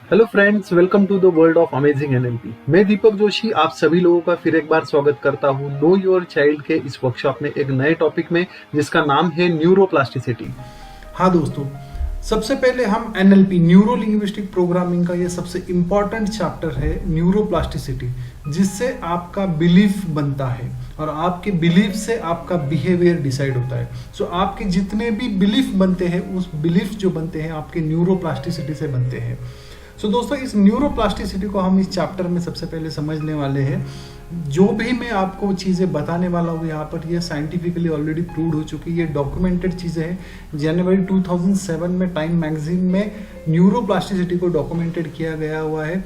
Hello friends, welcome to the world of amazing NLP. मैं दीपक जोशी आप सभी लोगों का फिर एक बार स्वागत करता हूं नो योर चाइल्ड के इस वर्कशॉप में एक नए टॉपिक में जिसका नाम है न्यूरोप्लास्टिसिटी। हाँ दोस्तों, सबसे पहले हम एनएलपी न्यूरो लिंग्विस्टिक प्रोग्रामिंग का ये सबसे इम्पॉर्टेंट चैप्टर है न्यूरोप्लास्टिसिटी, जिससे आपका बिलीफ बनता है और आपके बिलीफ से आपका बिहेवियर डिसाइड होता है। सो आपके जितने भी बिलीफ बनते हैं उस बिलीफ जो बनते हैं आपके न्यूरोप्लास्टिसिटी से बनते हैं। सो दोस्तों, इस न्यूरोप्लास्टिसिटी को हम इस चैप्टर में सबसे पहले समझने वाले हैं। जो भी मैं आपको चीज़ें बताने वाला हूँ यहाँ पर, ये साइंटिफिकली ऑलरेडी प्रूव्ड हो चुकी, ये डॉक्यूमेंटेड चीज़ें हैं। जनवरी 2007 में टाइम मैगजीन में न्यूरोप्लास्टिसिटी को डॉक्यूमेंटेड किया गया हुआ है।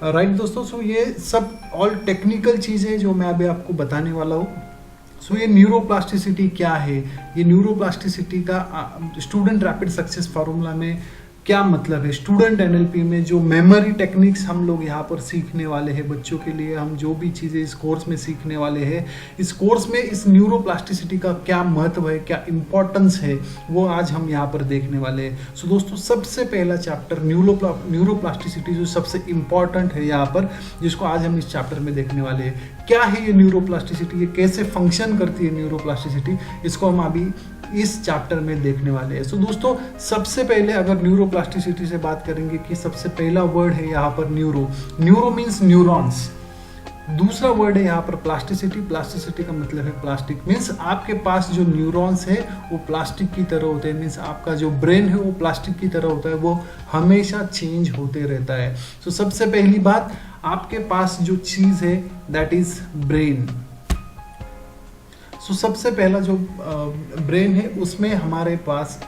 राइट दोस्तों, सो ये सब ऑल टेक्निकल चीज़ें जो मैं अभी आपको बताने वाला हूँ। सो ये न्यूरोप्लास्टिसिटी क्या है, ये न्यूरोप्लास्टिसिटी का स्टूडेंट रैपिड सक्सेस फार्मूला में क्या मतलब है, स्टूडेंट एनएलपी में जो मेमोरी टेक्निक्स हम लोग यहाँ पर सीखने वाले हैं बच्चों के लिए, हम जो भी चीज़ें इस कोर्स में सीखने वाले हैं, इस कोर्स में इस न्यूरोप्लास्टिसिटी का क्या महत्व है, क्या इंपॉर्टेंस है, वो आज हम यहाँ पर देखने वाले हैं। सो दोस्तों, सबसे पहला चैप्टर न्यूरोप्लास्टिसिटी जो सबसे इम्पॉर्टेंट है यहाँ पर, जिसको आज हम इस चैप्टर में देखने वाले हैं। क्या है ये न्यूरोप्लास्टिसिटी, ये कैसे फंक्शन करती है न्यूरोप्लास्टिसिटी, इसको हम अभी इस चैप्टर में देखने वाले हैं। सो दोस्तों, सबसे पहले अगर न्यूरोप्लास्टिसिटी से बात करेंगे कि सबसे पहला वर्ड है यहाँ पर न्यूरो। Neuro means neurons. दूसरा वर्ड है यहाँ पर प्लास्टिसिटी। प्लास्टिसिटी का मतलब है प्लास्टिक, मीन्स आपके पास जो न्यूरॉन्स है वो प्लास्टिक की तरह होते हैं, मीन्स आपका जो ब्रेन है वो प्लास्टिक की तरह होता है, वो हमेशा चेंज होते रहता है। सो सबसे पहली बात, आपके पास जो चीज़ है दैट इज ब्रेन। सो सबसे पहला जो ब्रेन है उसमें हमारे पास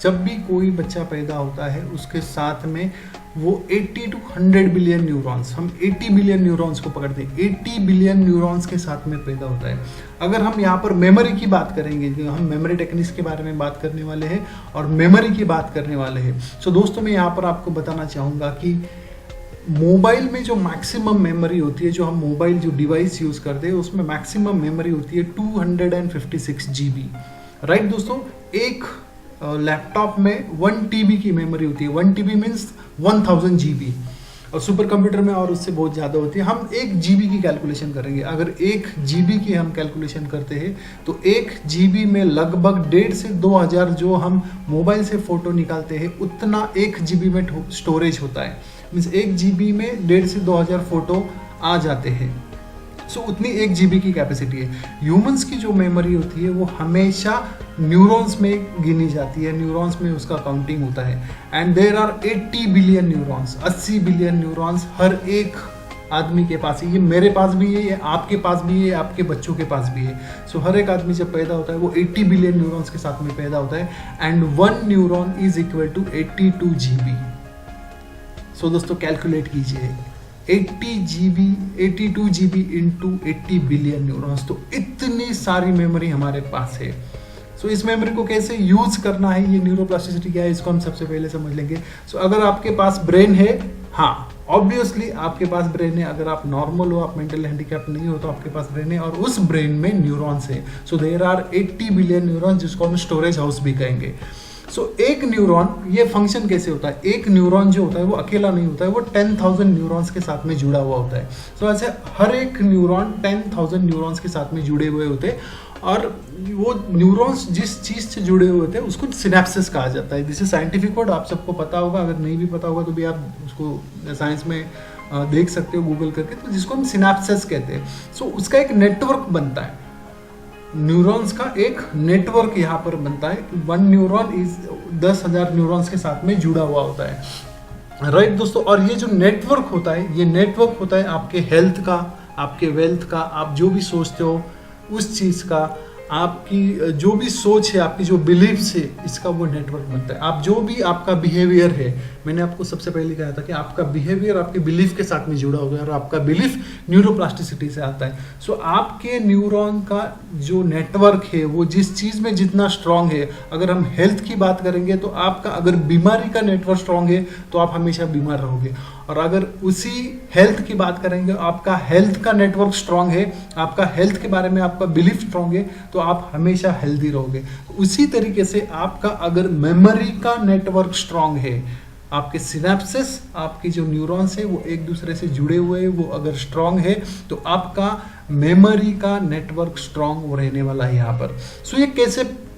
जब भी कोई बच्चा पैदा होता है उसके साथ में वो 80 to 100 बिलियन न्यूरॉन्स, हम 80 बिलियन न्यूरॉन्स को पकड़ते हैं, 80 बिलियन न्यूरॉन्स के साथ में पैदा होता है। अगर हम यहाँ पर मेमोरी की बात करेंगे, जो हम मेमोरी टेक्निक्स के बारे में बात करने वाले हैं और मेमोरी की बात करने वाले हैं। सो दोस्तों, मैं यहाँ पर आपको बताना चाहूँगा कि मोबाइल में जो मैक्सिमम मेमोरी होती है, जो हम मोबाइल जो डिवाइस यूज़ करते हैं उसमें मैक्सिमम मेमोरी होती है 256 GB। राइट दोस्तों, एक लैपटॉप में 1 TB की मेमोरी होती है। 1 TB मीन्स 1000 GB, और सुपर कंप्यूटर में और उससे बहुत ज़्यादा होती है। हम 1 GB की कैलकुलेशन करेंगे। अगर 1 GB की हम कैलकुलेशन करते हैं तो 1 GB में लगभग 1.5 से 2000 जो हम मोबाइल से फ़ोटो निकालते हैं उतना 1 GB में स्टोरेज होता है। मीन्स 1 GB में 1.5 से 2000 फोटो आ जाते हैं। सो उतनी 1 GB की कैपेसिटी है। ह्यूमंस की जो मेमोरी होती है वो हमेशा न्यूरॉन्स में गिनी जाती है, न्यूरॉन्स में उसका काउंटिंग होता है। And there are 80 billion neurons, 80 billion neurons हर एक आदमी के पास है। ये मेरे पास भी है, ये आपके पास भी है, आपके बच्चों के पास भी है। सो हर एक आदमी जब पैदा होता है वो 80 बिलियन न्यूरॉन्स के साथ में पैदा होता है। And 1 neuron is equal to 82 GB। So दोस्तों, कैलकुलेट कीजिए 82 GB इंटू 80 बिलियन न्यूरॉन्स, तो इतनी सारी मेमोरी हमारे पास है। सो इस मेमोरी को कैसे यूज करना है, ये न्यूरोप्लास्टिसिटी क्या है, इसको हम सबसे पहले समझ लेंगे। सो अगर आपके पास ब्रेन है, हाँ ऑब्वियसली आपके पास ब्रेन है। अगर आप नॉर्मल हो, आप मेंटल हैंडीकैप नहीं हो, तो आपके पास ब्रेन है और उस ब्रेन में न्यूरॉन्स है। So there are 80 billion neurons, जिसको हम स्टोरेज हाउस भी कहेंगे। सो एक न्यूरॉन, ये फंक्शन कैसे होता है, एक न्यूरॉन जो होता है वो अकेला नहीं होता है, वो 10,000 न्यूरॉन्स के साथ में जुड़ा हुआ होता है। सो ऐसे हर एक न्यूरॉन 10,000 न्यूरॉन्स के साथ में जुड़े हुए होते हैं, और वो न्यूरॉन्स जिस चीज़ से जुड़े हुए होते हैं उसको सिनेप्सिस कहा जाता है। दिस इज साइंटिफिक वर्ड, आप सबको पता होगा। अगर नहीं भी पता होगा तो भी आप उसको साइंस में देख सकते हो गूगल करके, तो जिसको हम सिनेप्सिस कहते हैं। सो उसका एक नेटवर्क बनता है, न्यूरॉन्स का एक नेटवर्क यहाँ पर बनता है। 1 न्यूरॉन इज 10,000 न्यूरॉन्स के साथ में जुड़ा हुआ होता है। राइट दोस्तों, और ये जो नेटवर्क होता है, ये नेटवर्क होता है आपके हेल्थ का, आपके वेल्थ का, आप जो भी सोचते हो उस चीज़ का, आपकी जो भी सोच है, आपकी जो बिलीव्स है, इसका वो नेटवर्क बनता है। आप जो भी आपका बिहेवियर है, मैंने आपको सबसे पहले कहा था कि आपका बिहेवियर आपके बिलीफ के साथ में जुड़ा होगा, और आपका बिलीफ न्यूरोप्लास्टिसिटी से आता है। सो आपके न्यूरॉन का जो नेटवर्क है वो जिस चीज़ में जितना स्ट्रांग है, अगर हम हेल्थ की बात करेंगे तो आपका अगर बीमारी का नेटवर्क स्ट्रांग है तो आप हमेशा बीमार रहोगे, और अगर उसी हेल्थ की बात करेंगे, आपका हेल्थ का नेटवर्क स्ट्रांग है, आपका हेल्थ के बारे में आपका बिलीफ स्ट्रांग है, तो आप हमेशा हेल्दी रहोगे। उसी तरीके से आपका अगर मेमोरी का नेटवर्क स्ट्रांग है, आपके सिनेप्सिस, आपकी जो न्यूरॉन्स है वो एक दूसरे से जुड़े हुए हैं, वो अगर स्ट्रांग है तो आपका मेमोरी का नेटवर्क स्ट्रांग रहने वाला है यहाँ पर। सो ये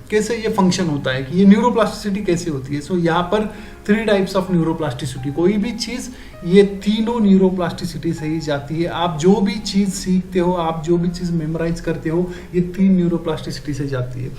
कैसे ये फंक्शन होता है कि ये न्यूरोप्लास्टिसिटी कैसे होती है। सो यहाँ पर 3 टाइप्स ऑफ न्यूरोप्लास्टिसिटी, कोई भी चीज़ ये तीनों न्यूरोप्लास्टिसिटी से ही जाती है। आप जो भी चीज़ सीखते हो, आप जो भी चीज़ मेमोराइज करते हो, ये 3 न्यूरोप्लास्टिसिटी से जाती है।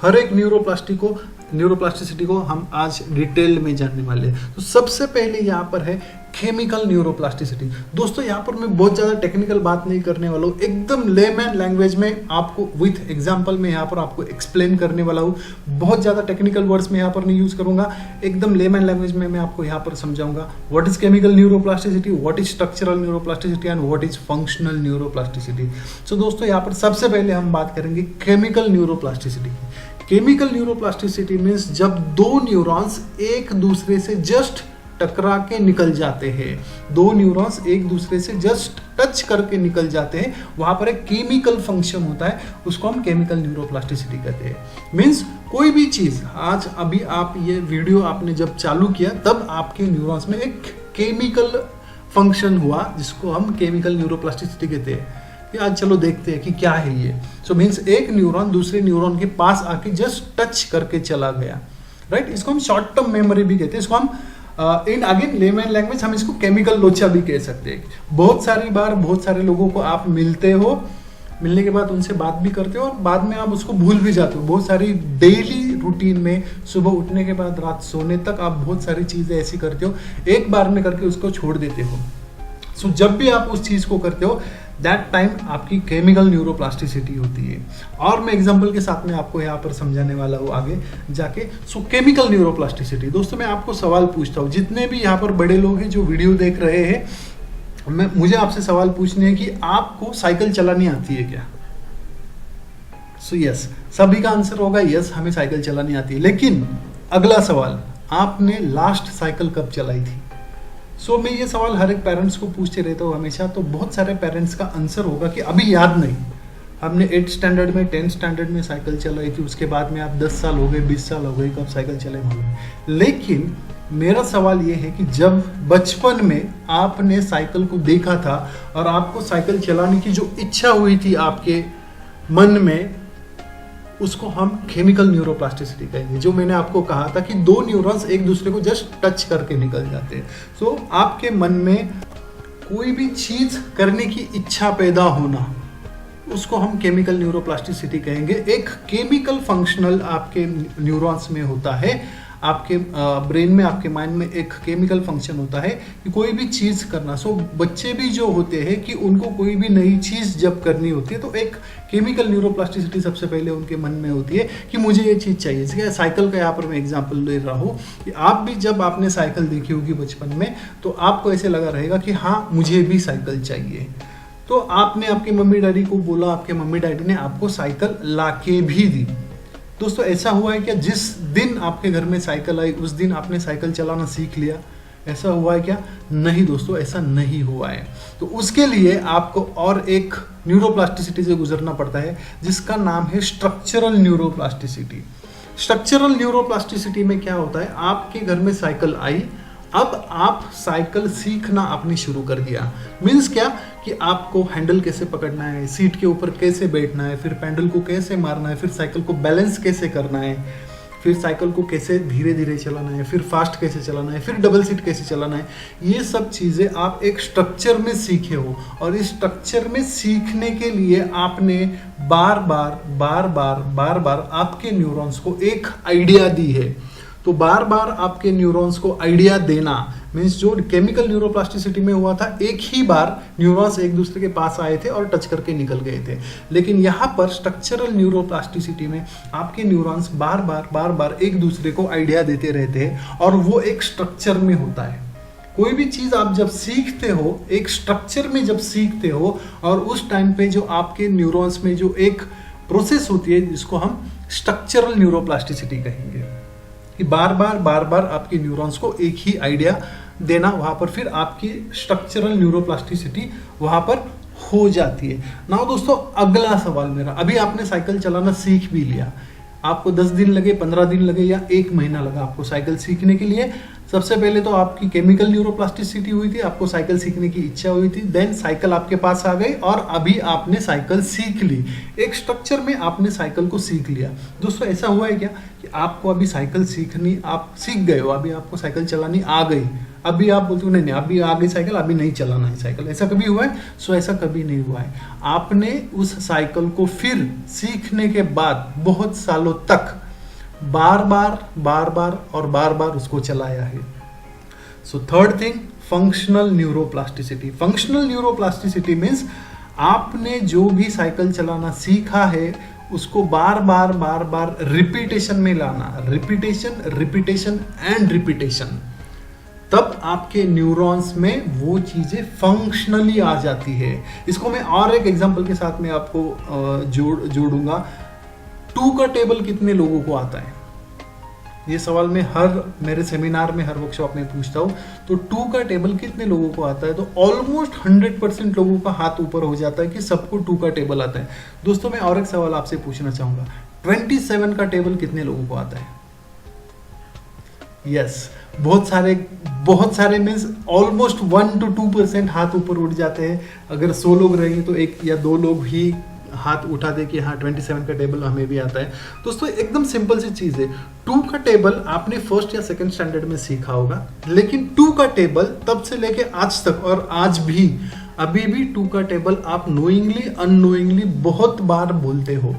हर एक न्यूरोप्लास्टिसिटी को हम आज डिटेल में जानने वाले हैं। तो सबसे पहले यहाँ पर है केमिकल न्यूरोप्लास्टिसिटी। दोस्तों यहाँ पर मैं बहुत ज़्यादा टेक्निकल बात नहीं करने वाला हूँ, एकदम लेमैन लैंग्वेज में आपको विथ एग्जांपल में यहाँ पर आपको एक्सप्लेन करने वाला हूँ। बहुत ज़्यादा टेक्निकल वर्ड्स में यहाँ पर नहीं यूज़ करूँगा, एकदम लेमैन लैंग्वेज में मैं आपको यहाँ पर समझाऊंगा what is chemical neuroplasticity, what is structural neuroplasticity and what is functional neuroplasticity. So दोस्तों यहाँ पर सबसे पहले हम बात करेंगे केमिकल न्यूरोप्लास्टिसिटी की। केमिकल न्यूरोप्लास्टिसिटी मीन्स जब 2 न्यूरॉन्स एक दूसरे से जस्ट टकरा के निकल जाते हैं, 2 न्यूरॉन्स एक दूसरे से जस्ट टच करके निकल जाते हैं, वहां पर एक केमिकल फंक्शन होता है, उसको हम केमिकल न्यूरोप्लास्टिसिटी कहते हैं। मीन्स कोई भी चीज, आज अभी आप ये वीडियो आपने जब चालू किया तब आपके न्यूरॉन्स में एक केमिकल फंक्शन हुआ जिसको हम केमिकल न्यूरोप्लास्टिसिटी कहते हैं। आज चलो देखते हैं कि क्या है ये। सो मीन्स एक न्यूरॉन दूसरे न्यूरॉन के पास आके जस्ट टच करके चला गया, राइट। इसको हम शॉर्ट टर्म मेमोरी भी कहते हैं, इसको हम इन अगेन लेमैन लैंग्वेज हम इसको केमिकल लोचा भी कह सकते हैं। बहुत सारी बार बहुत सारे लोगों को आप मिलते हो, मिलने के बाद उनसे बात भी करते हो और बाद में आप उसको भूल भी जाते हो। बहुत सारी डेली रूटीन में सुबह उठने के बाद रात सोने तक आप बहुत सारी चीज़ें ऐसी करते हो, एक बार में करके उसको छोड़ देते हो। सो जब भी आप उस चीज़ को करते हो दैट टाइम आपकी केमिकल न्यूरोप्लास्टिसिटी होती है। और मैं एग्जांपल के साथ में आपको यहाँ पर समझाने वाला हूँ आगे जाके। सो केमिकल न्यूरोप्लास्टिसिटी, दोस्तों मैं आपको सवाल पूछता हूँ, जितने भी यहाँ पर बड़े लोग हैं जो वीडियो देख रहे हैं, मुझे आपसे सवाल पूछने हैं कि आपको साइकिल चलानी आती है क्या? सो यस, सभी का आंसर होगा यस, हमें साइकिल चलानी आती है। लेकिन अगला सवाल, आपने लास्ट साइकिल कब चलाई थी? सो मैं ये सवाल हर एक पेरेंट्स को पूछते रहता हूँ हमेशा। तो बहुत सारे पेरेंट्स का आंसर होगा कि अभी याद नहीं, हमने 8th स्टैंडर्ड में 10th स्टैंडर्ड में साइकिल चलाई थी, उसके बाद में आप 10 साल हो गए 20 साल हो गए कब साइकिल चले मालूम। लेकिन मेरा सवाल ये है कि जब बचपन में आपने साइकिल को देखा था और आपको साइकिल चलाने की जो इच्छा हुई थी आपके मन में, उसको हम केमिकल न्यूरोप्लास्टिसिटी कहेंगे। जो मैंने आपको कहा था कि 2 न्यूरॉन्स एक दूसरे को जस्ट टच करके निकल जाते हैं। सो आपके मन में कोई भी चीज करने की इच्छा पैदा होना, उसको हम केमिकल न्यूरोप्लास्टिसिटी कहेंगे। एक केमिकल फंक्शनल आपके न्यूरॉन्स में होता है, आपके ब्रेन में, आपके माइंड में एक केमिकल फंक्शन होता है कि कोई भी चीज़ करना। सो बच्चे भी जो होते हैं कि उनको कोई भी नई चीज़ जब करनी होती है तो एक केमिकल न्यूरोप्लास्टिसिटी सबसे पहले उनके मन में होती है कि मुझे ये चीज़ चाहिए। जैसे साइकिल का यहाँ पर मैं एग्जांपल ले रहा हूँ कि आप भी जब आपने साइकिल देखी होगी बचपन में तो आपको ऐसे लगा रहेगा कि हाँ मुझे भी साइकिल चाहिए। तो आपने आपके मम्मी डैडी को बोला, आपके मम्मी डैडी ने आपको साइकिल ला के भी दी। दोस्तों ऐसा हुआ है क्या जिस दिन आपके घर में साइकिल आई उस दिन आपने साइकिल चलाना सीख लिया? ऐसा हुआ है क्या? नहीं दोस्तों, ऐसा नहीं हुआ है। तो उसके लिए आपको और एक न्यूरोप्लास्टिसिटी से गुजरना पड़ता है जिसका नाम है स्ट्रक्चरल न्यूरोप्लास्टिसिटी। स्ट्रक्चरल न्यूरोप्लास्टिसिटी में क्या होता है, आपके घर में साइकिल आई, अब आप साइकिल सीखना आपने शुरू कर दिया। मीन्स क्या कि आपको हैंडल कैसे पकड़ना है, सीट के ऊपर कैसे बैठना है, फिर पैडल को कैसे मारना है, फिर साइकिल को बैलेंस कैसे करना है, फिर साइकिल को कैसे धीरे धीरे चलाना है, फिर फास्ट कैसे चलाना है, फिर डबल सीट कैसे चलाना है। ये सब चीज़ें आप एक स्ट्रक्चर में सीखे हो और इस स्ट्रक्चर में सीखने के लिए आपने बार बार आपके न्यूरॉन्स को एक आइडिया दी है। तो बार बार आपके न्यूरॉन्स को आइडिया देना मीन्स जो केमिकल न्यूरोप्लास्टिसिटी में हुआ था, एक ही बार न्यूरॉन्स एक दूसरे के पास आए थे और टच करके निकल गए थे। लेकिन यहाँ पर स्ट्रक्चरल न्यूरोप्लास्टिसिटी में आपके न्यूरॉन्स बार बार एक दूसरे को आइडिया देते रहते हैं और वो एक स्ट्रक्चर में होता है। कोई भी चीज़ आप जब सीखते हो, एक स्ट्रक्चर में जब सीखते हो और उस टाइम पे जो आपके न्यूरॉन्स में जो एक प्रोसेस होती है जिसको हम स्ट्रक्चरल न्यूरोप्लास्टिसिटी कहेंगे कि बार बार आपके न्यूरॉन्स को एक ही आइडिया देना, वहां पर फिर आपकी स्ट्रक्चरल न्यूरोप्लास्टिसिटी वहां पर हो जाती है। नाउ दोस्तों अगला सवाल मेरा, अभी आपने साइकिल चलाना सीख भी लिया, आपको 10 दिन लगे, 15 दिन लगे या 1 महीना लगा आपको साइकिल सीखने के लिए। सबसे पहले तो आपकी केमिकल न्यूरोप्लास्टिसिटी हुई थी, आपको साइकिल सीखने की इच्छा हुई थी, देन साइकिल आपके पास आ गई और अभी आपने साइकिल सीख ली। एक स्ट्रक्चर में आपने साइकिल को सीख लिया। दोस्तों ऐसा हुआ है क्या कि आपको अभी साइकिल सीखनी, आप सीख गए हो, अभी आपको साइकिल चलानी आ गई, अभी आप बोलते हो नहीं नहीं अभी आ गई साइकिल, अभी नहीं चलाना है साइकिल, ऐसा कभी हुआ है? सो ऐसा कभी नहीं हुआ है। आपने उस साइकिल को फिर सीखने के बाद बहुत सालों तक बार बार उसको चलाया है। So third thing, functional neuroplasticity. Functional neuroplasticity means आपने जो भी साइकिल चलाना सीखा है उसको बार बार रिपीटेशन में लाना, रिपीटेशन एंड रिपीटेशन, तब आपके न्यूरॉन्स में वो चीजें फंक्शनली आ जाती है। इसको मैं और एक एग्जांपल के साथ में आपको जोड़ूंगा। 2 का टेबल कितने लोगों को आता है? ये सवाल मैं हर मेरे सेमिनार में, हर वर्कशॉप में पूछता हूँ। तो 2 का टेबल कितने लोगों को आता है? तो ऑलमोस्ट 100% लोगों का हाथ ऊपर हो जाता है कि सबको 2 का टेबल आता है। दोस्तों मैं और एक सवाल आपसे पूछना चाहूंगा, 27 का टेबल कितने लोगों को आता है? यस, बहुत सारे मीन्स ऑलमोस्ट 1 to 2% हाथ ऊपर उठ जाते हैं। अगर 100 लोग रहेंगे तो 1 या 2 लोग ही हाथ उठा दे कि हाँ 27 का टेबल हमें भी आता है। दोस्तों एकदम सिंपल सी चीज है। 2 का टेबल आपने फर्स्ट या सेकंड स्टैंडर्ड में सीखा होगा, लेकिन 2 का टेबल तब से लेके आज तक और आज भी अभी भी 2 का टेबल आप नोइंगली अननोइंगली बहुत बार बोलते हो।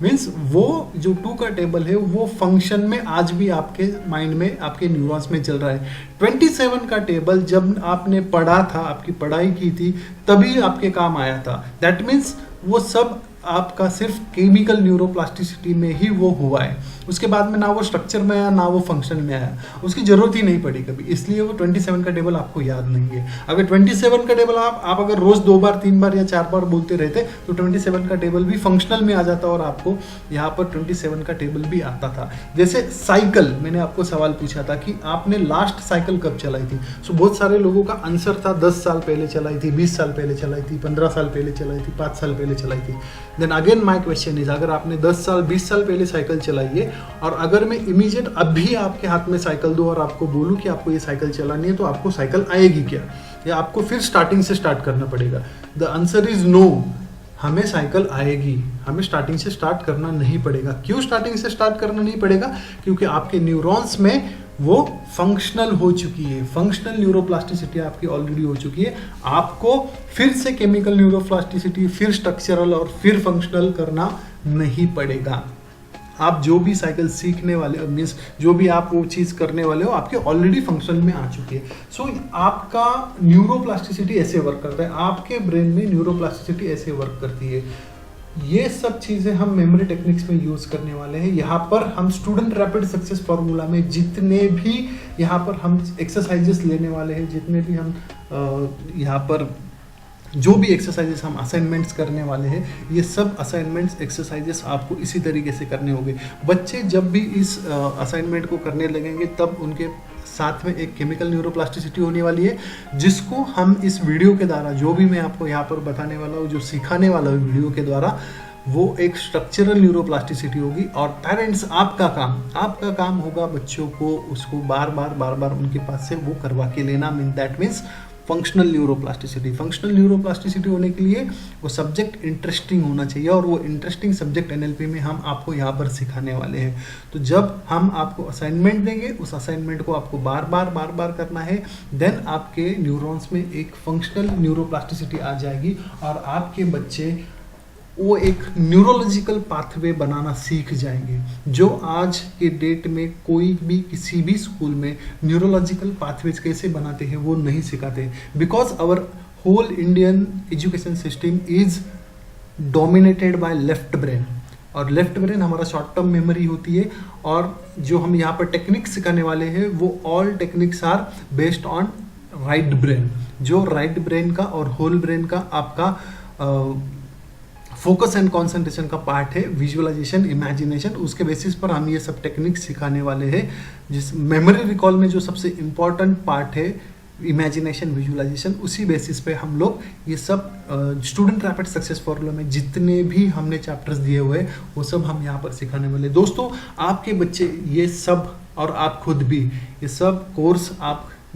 मीन्स वो जो 2 का टेबल है वो फंक्शन में आज भी आपके माइंड में, आपके न्यूरॉन्स में चल रहा है। 27 का टेबल जब आपने पढ़ा था, आपकी पढ़ाई की थी, तभी आपके काम आया था। दैट मीन्स वो सब आपका सिर्फ केमिकल न्यूरोप्लास्टिसिटी में ही वो हुआ है। उसके बाद में ना वो स्ट्रक्चर में आया ना वो फंक्शन में आया, उसकी जरूरत ही नहीं पड़ी कभी, इसलिए वो 27 का टेबल आपको याद नहीं है। अगर 27 का टेबल आप अगर रोज 2 बार 3 बार या 4 बार बोलते रहते तो 27 का टेबल भी फंक्शनल में आ जाता और आपको यहाँ पर 27 का टेबल भी आता था। जैसे साइकिल, मैंने आपको सवाल पूछा था कि आपने लास्ट साइकिल कब चलाई थी। सो बहुत सारे लोगों का आंसर था 10 साल पहले चलाई थी, 20 साल पहले चलाई थी, 15 साल पहले चलाई थी, 5 साल पहले चलाई थी। Then again my question is, अगर आपने 10 साल 20 साल पहले साइकिल चलाई है और अगर मैं इमीडिएट अभी आपके हाथ में साइकिल दूं और आपको बोलूं कि आपको ये साइकिल चलानी है, तो आपको साइकिल आएगी क्या, या आपको फिर स्टार्टिंग से स्टार्ट करना पड़ेगा? The answer is no. हमें साइकिल आएगी, हमें स्टार्टिंग से स्टार्ट करना नहीं पड़ेगा। क्यों स्टार्टिंग से स्टार्ट करना नहीं पड़ेगा? क्योंकि आपके न्यूरॉन्स में वो फंक्शनल हो चुकी है, फंक्शनल न्यूरोप्लास्टिसिटी आपकी ऑलरेडी हो चुकी है। आपको फिर से केमिकल न्यूरोप्लास्टिसिटी, फिर स्ट्रक्चरल और फिर फंक्शनल करना नहीं पड़ेगा। आप जो भी साइकिल सीखने वाले मीन्स जो भी आप वो चीज़ करने वाले हो, आपके ऑलरेडी फंक्शनल में आ चुकी है। सो आपका न्यूरोप्लास्टिसिटी ऐसे वर्क करता है, आपके ब्रेन में न्यूरोप्लास्टिसिटी ऐसे वर्क करती है। ये सब चीज़ें हम मेमोरी टेक्निक्स में यूज़ करने वाले हैं। यहाँ पर हम स्टूडेंट रैपिड सक्सेस फार्मूला में जितने भी यहाँ पर हम एक्सरसाइजेस लेने वाले हैं, जितने भी हम यहाँ पर जो भी एक्सरसाइजेस हम असाइनमेंट्स करने वाले हैं, ये सब असाइनमेंट्स एक्सरसाइजेस आपको इसी तरीके से करने होंगे। बच्चे जब भी इस असाइनमेंट को करने लगेंगे तब उनके साथ में एक केमिकल न्यूरोप्लास्टिसिटी होने वाली है, जिसको हम इस वीडियो के द्वारा, जो भी मैं आपको यहाँ पर बताने वाला हूँ, जो सिखाने वाला हूँ वीडियो के द्वारा, वो एक स्ट्रक्चरल न्यूरोप्लास्टिसिटी होगी। और पेरेंट्स, आपका काम होगा बच्चों को उसको बार बार उनके पास से वो करवा के लेना। दैट मीन्स फंक्शनल न्यूरोप्लास्टिसिटी होने के लिए वो सब्जेक्ट इंटरेस्टिंग होना चाहिए, और वो इंटरेस्टिंग सब्जेक्ट एनएलपी में हम आपको यहाँ पर सिखाने वाले हैं। तो जब हम आपको असाइनमेंट देंगे, उस असाइनमेंट को आपको बार बार करना है, देन आपके न्यूरॉन्स में एक फंक्शनल न्यूरोप्लास्टिसिटी आ जाएगी और आपके बच्चे वो एक न्यूरोलॉजिकल पाथवे बनाना सीख जाएंगे, जो आज के डेट में कोई भी किसी भी स्कूल में न्यूरोलॉजिकल पाथवेज कैसे बनाते हैं वो नहीं सिखाते। Because our whole Indian education system is dominated by left brain, और लेफ्ट ब्रेन हमारा शॉर्ट टर्म मेमोरी होती है, और जो हम यहाँ पर टेक्निक्स सिखाने वाले हैं वो all techniques are based on right brain. जो राइट ब्रेन का और होल ब्रेन का आपका फोकस एंड कंसंट्रेशन का पार्ट है, विजुअलाइजेशन, इमेजिनेशन, उसके बेसिस पर हम ये सब टेक्निक सिखाने वाले हैं। जिस मेमोरी रिकॉल में जो सबसे इम्पॉर्टेंट पार्ट है इमेजिनेशन, विजुअलाइजेशन, उसी बेसिस पे हम लोग ये सब स्टूडेंट रैपिड सक्सेस फॉर्मूला में जितने भी हमने चैप्टर्स दिए हुए हैं वो सब हम यहाँ पर सिखाने वाले। दोस्तों, आपके बच्चे ये सब और आप खुद भी। ये सब कोर्स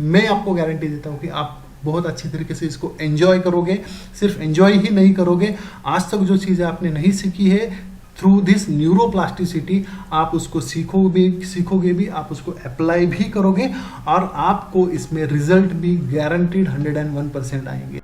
मैं आपको गारंटी देता हूँ कि आप बहुत अच्छी तरीके से इसको एंजॉय करोगे। सिर्फ एंजॉय ही नहीं करोगे, आज तक जो चीज़ें आपने नहीं सीखी है, थ्रू दिस न्यूरोप्लास्टिसिटी आप उसको सीखोगे भी, आप उसको अप्लाई भी करोगे और आपको इसमें रिजल्ट भी गारंटीड 101% आएंगे।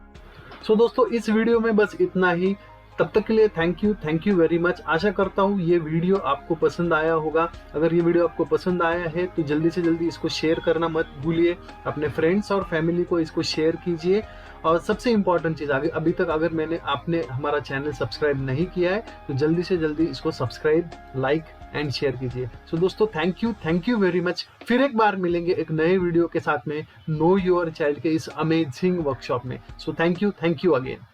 सो दोस्तों, इस वीडियो में बस इतना ही। तब तक के लिए थैंक यू वेरी मच। आशा करता हूँ ये वीडियो आपको पसंद आया होगा। अगर ये वीडियो आपको पसंद आया है तो जल्दी से जल्दी इसको शेयर करना मत भूलिए, अपने फ्रेंड्स और फैमिली को इसको शेयर कीजिए। और सबसे इम्पॉर्टेंट चीज़, अभी तक अगर आपने हमारा चैनल सब्सक्राइब नहीं किया है तो जल्दी से जल्दी इसको सब्सक्राइब, लाइक एंड शेयर कीजिए। सो दोस्तों, थैंक यू वेरी मच। फिर एक बार मिलेंगे एक नए वीडियो के साथ में नो योर चाइल्ड के इस अमेजिंग वर्कशॉप में। So thank you again.